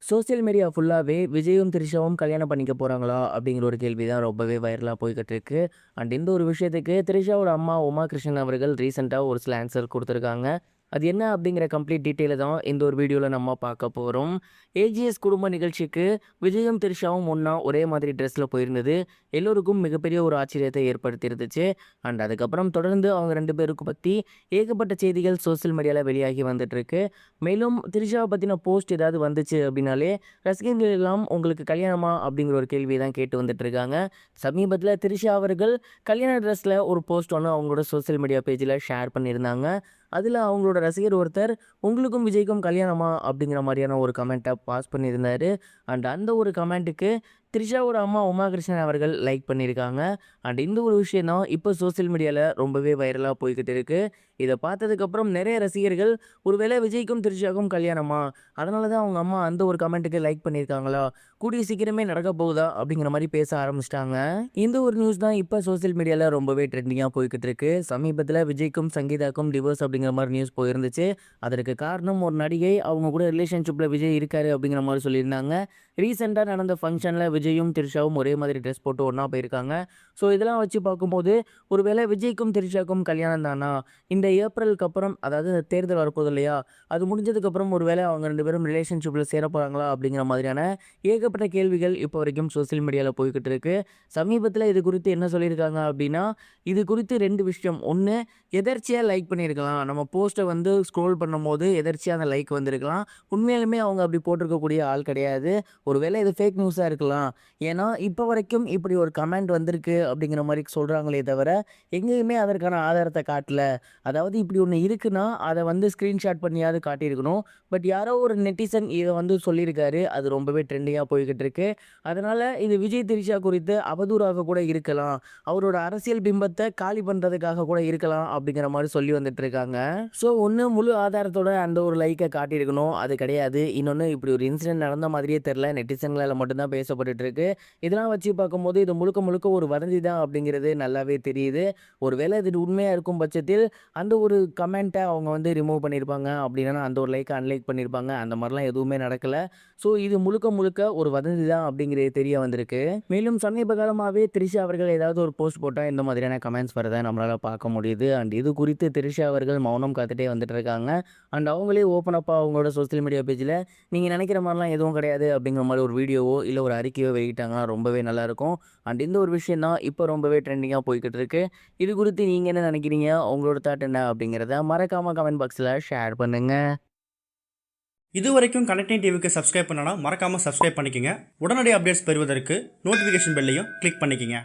Social media ஃபுல்லாவே விஜயும், த்ரிஷாவும் கல்யாணம் பண்ணிக்க போறாங்களா? அப்படிங்கிற ஒரு கேள்வி தான் ரொம்பவே வைரலா போய்க்கிட்டு இருக்கு. இந்த ஒரு விஷயத்துக்கு த்ரிஷாவோட அம்மா உமா கிருஷ்ணன் அவர்கள் ரீசென்ட்டா ஒரு சில ஆன்சர் குடுத்துருக்காங்க. அது என்ன அப்படிங்கிற கம்ப்ளீட் டீட்டெயில தான் இந்த ஒரு வீடியோல நம்ம பார்க்க போறோம். ஏஜிஎஸ் குடும்ப நிகழ்ச்சிக்கு விஜயும், த்ரிஷாவும் ஒண்ணா ஒரே மாதிரி ட்ரெஸ்ல போயிருந்தது. எல்லோருக்கும் மிகப்பெரிய ஒரு ஆச்சரியத்தை ஏற்படுத்தியிருந்துச்சு. அதுக்கப்புறம் தொடர்ந்து அவங்க 2 பேருக்கு பத்தி ஏகப்பட்ட செய்திகள் சோசியல் மீடியால வெளியாகி வந்துட்டு இருக்கு. மேலும் திரிஷாவ பத்தின போஸ்ட் ஏதாவது வந்துச்சு அப்படின்னாலே, ரசிகர்கள் எல்லாம் "உங்களுக்கு கல்யாணமா?" அப்படிங்கிற ஒரு கேள்விய தான் கேட்டு வந்துட்டு இருக்காங்க. சமீபத்தில திரிஷா அவர்கள் கல்யாண ட்ரெஸ்ல ஒரு போஸ்ட் ஒண்ணு அவங்களோட சோசியல் மீடியா பேஜ்ல ஷேர் பண்ணியிருந்தாங்க. அதில அவங்களோட ரசிகர் ஒருத்தர், "உங்களுக்கும் விஜய்க்கும் கல்யாணமா?" அப்படிங்கிற மாரியான ஒரு கமெண்ட்ட பாஸ் பண்ணியிருந்தாரு. அந்த ஒரு கமெண்ட்டுக்கு திரிஷாவோட அம்மா உமா கிருஷ்ணன் அவர்கள் லைக் பண்ணியிருக்காங்க. இந்த ஒரு விஷயம் தான் இப்போ சோசியல் மீடியால ரொம்பவே வைரலா போய்க்கிட்டு இருக்கு. இத பார்த்ததுக்கப்புறம் நெறைய ரசிகர்கள், "ஒருவேளை விஜய்க்கும் திரிஷாவுக்கும் கல்யாணமா? அதனால தான் அவங்க அம்மா அந்த ஒரு கமெண்ட்டுக்கு லைக் பண்ணியிருக்காங்களா? கூடிய சீக்கிரமே நடக்க போகுதா?" அப்படிங்கிற மாரி பேச ஆரம்பிச்சுட்டாங்க. இந்த ஒரு நியூஸ் தான் இப்ப சோசியல் மீடியால ரொம்பவே ட்ரெண்டிங்கா போய்க்கிட்டு இருக்கு. சமீபத்தில விஜய்க்கும் சங்கீதாக்கும் டிவோர்ஸ் அப்படிங்கிற மாரி நியூஸ் போயிருந்துச்சு. அதற்கு காரணம் ஒரு நடிகை அவங்க கூட ரிலேஷன்ஷிப்ல விஜய் இருக்காரு அப்படிங்கிற மாரி சொல்லியிருந்தாங்க. ரீசென்ட்டா நடந்த ஃபங்ஷன்ல விஜயும், திரிஷாவும் ஒரே மாதிரி ட்ரெஸ் போட்டு ஒண்ணா போயிருக்காங்க. ஸோ இதெல்லாம் வச்சு பார்க்கும்போது, ஒருவேளை விஜய்க்கும், திரிஷாவுக்கும் கல்யாணம் தானா? இந்த ஏப்ரலுக்கு அப்புறம் அதாவது தேர்தல் வரப்போகுது இல்லையா? அது முடிஞ்சதுக்கப்புறம் ஒருவேளை அவங்க 2 பேரும் ரிலேஷன்ஷிப்ல சேர போறாங்களா? அப்படிங்கிற மாதிரியான ஏகப்பட்ட கேள்விகள் இப்போ வரைக்கும் சோசியல் மீடியால போய்க்கிட்டு இருக்கு. சமீபத்தில இது குறித்து என்ன சொல்லியிருக்காங்க அப்படின்னா, இது குறித்து 2 விஷயம். 1 எதர்ச்சியா லைக் பண்ணியிருக்கலாம். நம்ம போஸ்ட்ட வந்து ஸ்க்ரோல் பண்ணும்போது எதர்ச்சியா அந்த லைக் வந்திருக்கலாம். உண்மையாலுமே அவங்க அப்படி போட்டிருக்கக்கூடிய ஆள் கிடையாது. ஒருவேளை இது ஃபேக் நியூஸா இருக்கலாம். ஏன்னா, இப்போ வரைக்கும் இப்படி ஒரு கமெண்ட் வந்திருக்கு அப்படிங்கிற மாரி சொல்றாங்களே தவிர, எங்கேயுமே அதற்கான ஆதாரத்த காட்டல. அதாவது இப்படி ஒண்ணு இருக்குன்னா, அத வந்து ஸ்கிரீன்ஷாட் பண்ணியாவது காட்டியிருக்கணும். பட் யாரோ ஒரு நெட்டிசன் இத வந்து சொல்லியிருக்காரு. அது ரொம்பவே ட்ரெண்டிங்கா போய்க்கிட்டு இருக்கு. அதனால இது விஜய், திரிஷா குறித்து அவதூறாக கூட இருக்கலாம். அவரோட அரசியல் பிம்பத்த காலி பண்றதுக்காக கூட இருக்கலாம் அப்படிங்கிற மாரி சொல்லி வந்துட்டு இருக்காங்க. ஸோ, ஒண்ணு முழு ஆதாரத்தோட அந்த ஒரு லைக்க காட்டியிருக்கணும். அது கிடையாது. இன்னொன்னு இப்படி ஒரு இன்சிடென்ட் நடந்த மாதிரியே தெரியல. நெட்டிசன்களால மட்டும் தான் பேசப்பட்டுட்டு இருக்கு. இதெல்லாம் வச்சு பார்க்கும்போது இது முழுக்க முழுக்க ஒரு வதந்தி தான் அப்படிங்கிறது நல்லாவே தெரியுது. ஒருவேளை இது உண்மையா இருக்கும் பட்சத்தில் அந்த ஒரு கமெண்ட்ட அவங்க வந்து ரிமூவ் பண்ணியிருப்பாங்க. அப்படி இல்லன்னா அந்த ஒரு லைக்க அன்லைக் பண்ணியிருப்பாங்க. அந்த மாரிலாம் எதுவுமே நடக்கல. ஸோ இது முழுக்க முழுக்க ஒரு வதந்தி தான் அப்படிங்கிறது தெரிய வந்திருக்கு. மேலும் சமீப காலமாவே திரிஷா அவர்கள் ஏதாவது ஒரு போஸ்ட் போட்டா இந்த மாதிரியான கமெண்ட்ஸ் வரத நம்மளால பார்க்க முடியுது. இது குறித்து திரிஷா அவர்கள் மௌனம் காத்துட்டே வந்துட்டு இருக்காங்க. அவங்களே ஓப்பன் அப்பா அவங்களோட சோசியல் மீடியா பேஜ்ல நீங்க நினைக்கிற மாரிலாம் எதுவும் கிடையாது அப்படிங்கிற மாரி ஒரு வீடியோவோ, இல்ல ஒரு அறிக்கையோ வெளியிட்டாங்கன்னா ரொம்பவே நல்லாயிருக்கும். இந்த ஒரு விஷயம் தான் இப்போ ரொம்பவே ட்ரெண்டிங்கா போய்க்கிட்டு இருக்கு. இது குறித்து நீங்க என்ன நினைக்கிறீங்க? உங்களோட தாட் என்ன அப்படிங்கிறத மறக்காம கமெண்ட் பாக்ஸ்ல ஷேர் பண்ணுங்க. இதுவரைக்கும் கனெக்டிங் டிவிக்கு சப்ஸ்கிரைப் பண்ணனா மறக்காம சப்ஸ்கிரைப் பண்ணிக்கங்க. உடனடி அப்டேட்ஸ் பெறுவதற்கு நோட்டிஃபிகேஷன் பெல்லையும் கிளிக் பண்ணிக்கங்க.